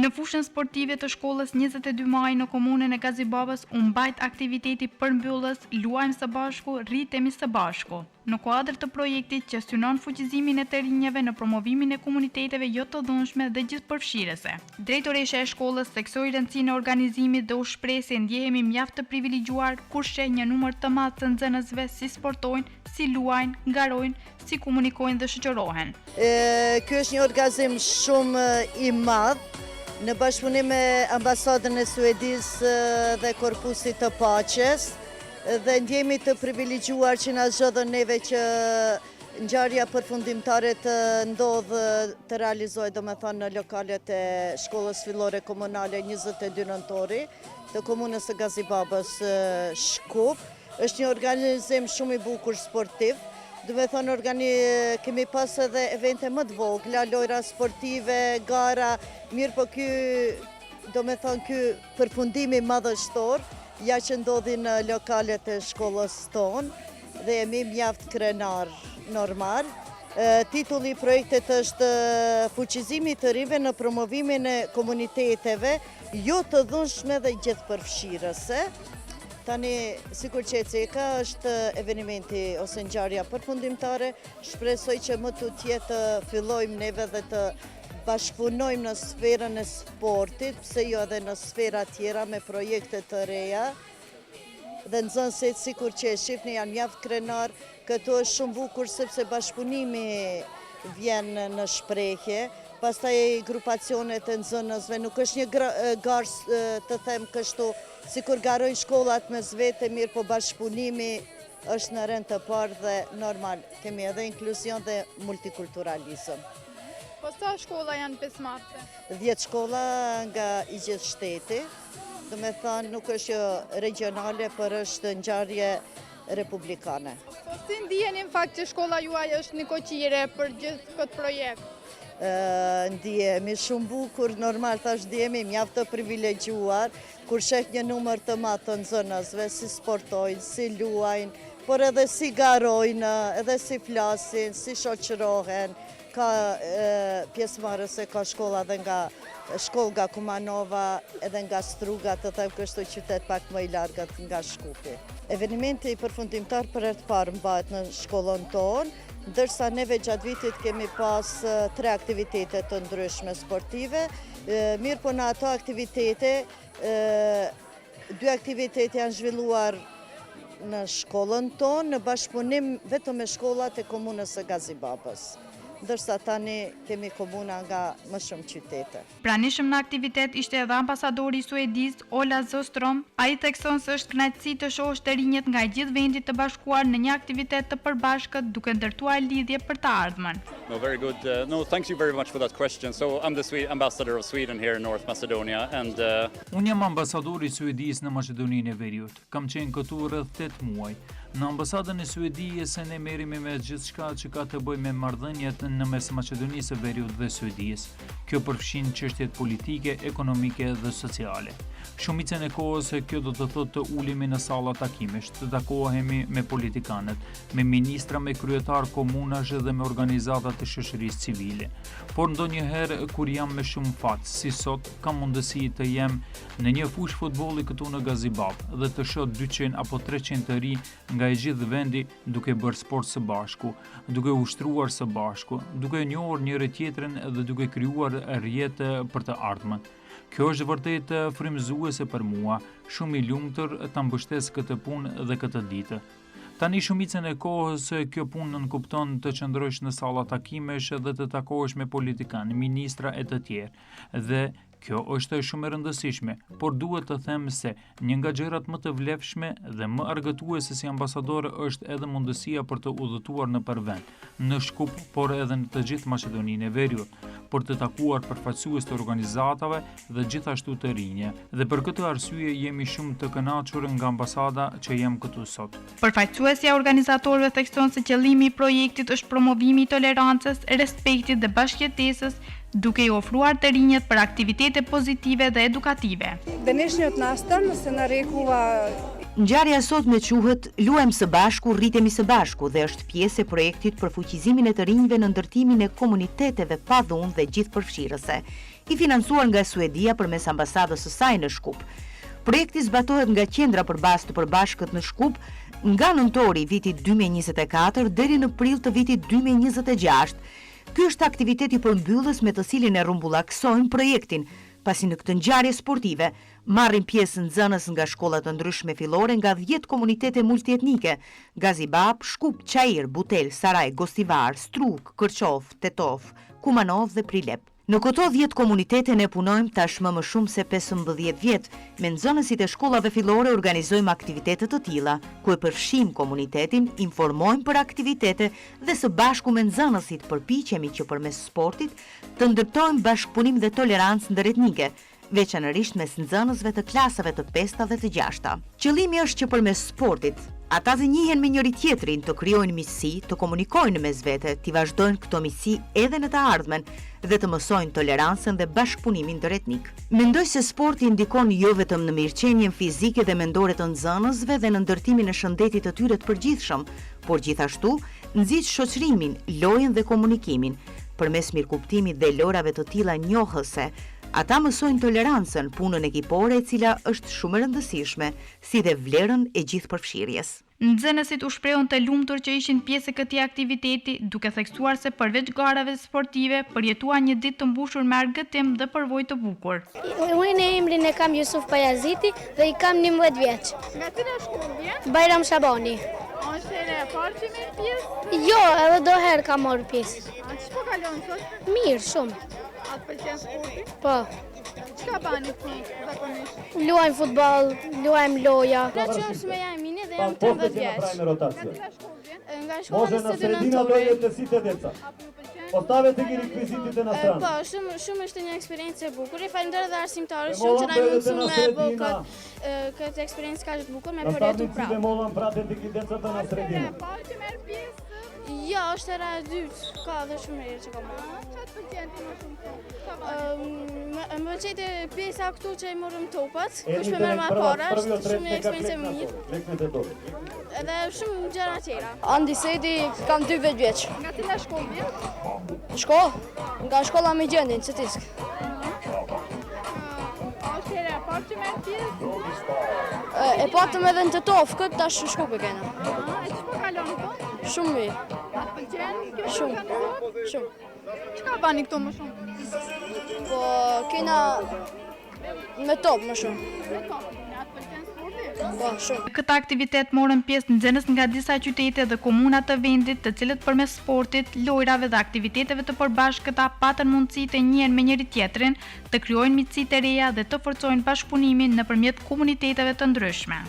Në fushën sportive të shkollës 22 maj në komunën e Gazibabës u mbajt aktiviteti përmbyllës Luajmë së bashku, rritemi së bashku. Në kuadër të projektit që synon fuqizimin e të rinjeve në promovimin e komuniteteve jo të dhunshme dhe gjithëpërfshirëse. Drejtoresha e shkollës theksoi rëndësinë e organizimit dhe u shpreh se ndjehemi mjaft të privilegjuar kur sheh një numër të madh të nxënësve si sportojnë, si luajnë, ngarojnë, si komunikojnë dhe shoqërohen. Ky është një organizim shumë i madh në bashkëpunim me ambasadën e Suedisë dhe Korpusit të Paqes. Dhe ndjemi të privilegjuar që na zgjodhën neve që ngjarja përfundimtare të ndodhë të realizohet domethënë në lokalet e shkollës fillore komunale 22 nëntori të komunës së Gazibabës Shkup. Është një organizim shumë i bukur sportiv. Domethënë kemi pas edhe evente më të vogla, lojra sportive, gara, mirë po ky përfundimi madhështor ja që ndodhi në lokalet e shkollës tonë dhe jemi mjaft krenar normal. Titulli i projektit është fuqizimi të rinjve në promovimin e komuniteteve jo të dhunshme dhe gjithëpërfshirëse. Tani, sikur që e ceka, është evenimenti ose ngjarja përfundimtare. Shpresoj që më tutje të fillojmë neve dhe të bashkëpunojmë në sferën e sportit, pse jo edhe në sfera tjera me projekte të reja. Dhe nxënësit, sikur që e shifni, janë mjaft krenar. Këtu është shumë bukur sepse bashkëpunimi vjen në shprehje. Pastaj grupacionet e nxënësve, nuk është një garë të them kështu, sikur garojnë shkollat mes vete, mirë po bashkëpunimi është në rend të parë dhe normal. Kemi edhe inkluzion dhe multikulturalizëm. Po sa shkolla janë pjesëmarrëse? 10 shkolla nga i gjithë shteti, do me thënë nuk është jo regionale, por është ngjarje republikane. Po si ndiheni në fakt që shkolla juaj është në koqire për gjithë këtë projekt? Ndihemi shumë bukur, normal thash ndihemi mjaft të privilegjuar, kur sheh një numër të madh të nxënësve si sportojnë, si luajnë, por edhe si garojnë, edhe si flasin, si shoqërohen. Ka pjesëmarrëse, ka shkolla dhe nga Kumanova, edhe nga Struga, të them kështu qytet pak më i largët nga Shkupi. Evenimenti përfundimtar për herë të parë mbahet në shkollën tonë, ndërsa neve gjatë vitit kemi pas 3 aktivitete të ndryshme sportive. Mirë po në ato aktivitete, 2 aktivitete janë zhvilluar në shkollën tonë, në bashkëpunim vetëm me shkollat e komunës së Gazibabës. Ndërsa tani kemi komuna nga më shumë qytete. Pranishëm në aktivitet ishte edhe ambasadori i Suedisë, Ola Zostrom. Ai thekson se është kënaqësi të shohësh të rinjët nga gjithë vendi të bashkuar në një aktivitet të përbashkët duke ndërtuar lidhje për të ardhmen. No, very good. No, thank you very much for that question. So, I'm the ambassador of Sweden here in North Macedonia and Unë jam ambasadori i Suedisë në Maqedoninë e Veriut. Kam qenë këtu rreth 8 muaj. Në ambasadën e Suedisë ne merremi me gjithçka që ka të bëjë me marrëdhëniet në mes Maqedonisë së Veriut dhe Suedisë. Kjo përfshin çështjet politike, ekonomike dhe sociale. Shumicën e kohës kjo do të thotë të ulemi në salla takimesh, të takohemi me politikanët, me ministra, me kryetar komunash dhe me organizata të shoqërisë civile. Por ndonjëherë kur jam me shumë fat, si sot, kam mundësi të jem në një fushë futbolli këtu në Gazibab dhe të shoh 200 apo 300 të ri nga i gjithë vendi duke bërë sport së bashku, duke ushtruar së bashku, duke njohur njëri tjetrin dhe duke krijuar rrjete për të ardhmen. Kjo është vërtet frymëzuese për mua, shumë i lumtur ta mbështes këtë punë dhe këtë ditë. Tani shumicën e kohës kjo punë nënkupton të qëndrosh në salla takimesh dhe të takohesh me politikanë, ministra e të tjerë. Dhe kjo është shumë e rëndësishme, por duhet të them se një nga gjërat më të vlefshme dhe më argëtuese si ambasador është edhe mundësia për të udhëtuar në përvend, në Shkup, por edhe në të gjithë Maqedoninë e Veriut, për të takuar përfaqësues të organizatave dhe gjithashtu të rinje. Dhe për këtë arsye jemi shumë të kënaqur nga ambasada që jem këtu sot. Përfaqësuesja e organizatorëve thekson se qëllimi i projektit është promovimi i tolerancës, respektit dhe bashkëjetesës, duke i ofruar të rinjët për aktivitete pozitive dhe edukative. Današnjот nastan se narekува Ngjarja sot me quhet Luajmë së bashku, rritemi së bashku dhe është pjesë e projektit për fuqizimin e të rinjve në ndërtimin e komuniteteve pa dhunë dhe gjithëpërfshirëse. i financuar nga Suedia përmes ambasadës së saj në Shkup. Projekti zbatohet nga Qendra për Bazë të Përbashkët në Shkup nga nëntori i vitit 2024 deri në prill të vitit 2026. Ky është aktiviteti përmbyllës me të cilin e rrumbullaksojnë projektin, pasi në këtë ngjarje sportive marrin pjesë nxënës nga shkolla të ndryshme fillore nga 10 komunitete multietnike: Gazibab, Shkup, Çair, Butel, Saraj, Gostivar, Struk, Kërçov, Tetov, Kumanov dhe Prilep. Në këto 10 komunitete ne punojmë tashmë më shumë se 15 vjet. Me nxënësit e shkollave fillore organizojmë aktivitete të tilla, ku e përfshim komunitetin, informojmë për aktivitete dhe së bashku me nxënësit përpiqemi që përmes sportit të ndërtojmë bashkëpunim dhe tolerancë ndëretnike, veçanërisht mes nxënësve të klasave të 5 dhe të 6. Qëllimi është që përmes sportit ata të njihen me njëri tjetrin, të krijojnë miqësi, të komunikojnë mes vete, të vazhdojnë këto miqësi edhe në të ardhmen dhe të mësojnë tolerancën dhe bashkëpunimin ndëretnik. Mendoj se sporti ndikon jo vetëm në mirëqenien fizike dhe mendore të nxënësve dhe në ndërtimin e shëndetit të tyre të përgjithshëm, por gjithashtu nxit shoqërimin, lojën dhe komunikimin. Përmes mirëkuptimit dhe lorave të tilla njohëse, ata mësojnë tolerancën, punën ekipore e cila është shumë e rëndësishme, si dhe vlerën e gjithëpërfshirjes. Nxënësit u shprehun të lumtur që ishin pjesë e këtij aktiviteti, duke theksuar se përveç garave sportive, përjetuan një ditë të mbushur me argëtim dhe përvojë të bukur. Unë emrin e kam Jusuf Pajaziti dhe i kam 11 vjeç. Nga cila shkollë vjen? Bajram Shabani. Është ere e parë që merr pjesë? Jo, edhe do herë kam marrë pjesë. A ç'po kalon sot? Mirë, shumë. A të pëlqen sporti? Po, Ç'ka bani ti zakonisht? luajmë futboll, luajmë loja. Ne qëmë Sumeja Emine dhe jam 13 vjeç. Nga cila shkollë vjen? Nga shkolla së të nëntori. A po ju pëlqen? Postavete i rekvizitit e nastrani. Po, shumë është një eksperiencë e bukur. I falenderoj dhe arsimtarës shumë që na mundsu me bë këtë eksperiencë kaq të bukur me përjetu prapë. Mollan praten të kidenca të nasredina. E parë që merr pjesë? Jo, është era e dytë. Ka dhe shumë herë që kam marrë. Ç'a të pëlqen ti më shumë këtu? Më pëlqejte pjesa këtu që i morëm topat, kush më merr më parë, është shumë një eksperiencë e mirë. Edhe shumë gjëra tjera. Andi Sedi, kam 12 vjeç. Nga cila shkollë vjen? Nga shkolla me gjendin, Cetisk. A është ere e parë që merr pjesë? E patëm edhe në Tetov, këtë tash Shkup e kena. E ç'po kalon këtu? Shumë mirë, A të pëlqen kjo Shumë. organizim? shumë. Ç'ka bani këtu më shumë? Po kena me top më shumë. Me topin, a të pëlqen sporti? Po, shumë. Në këtë aktivitet morën pjesë nxënës nga disa qytete dhe komuna të vendit, të cilët përmes sportit, lojrave dhe aktiviteteve të përbashkëta patën mundësi të njihen me njëri tjetrin, të krijojnë miqësi të reja dhe të forcojnë bashkëpunimin nëpërmjet komuniteteve të ndryshme.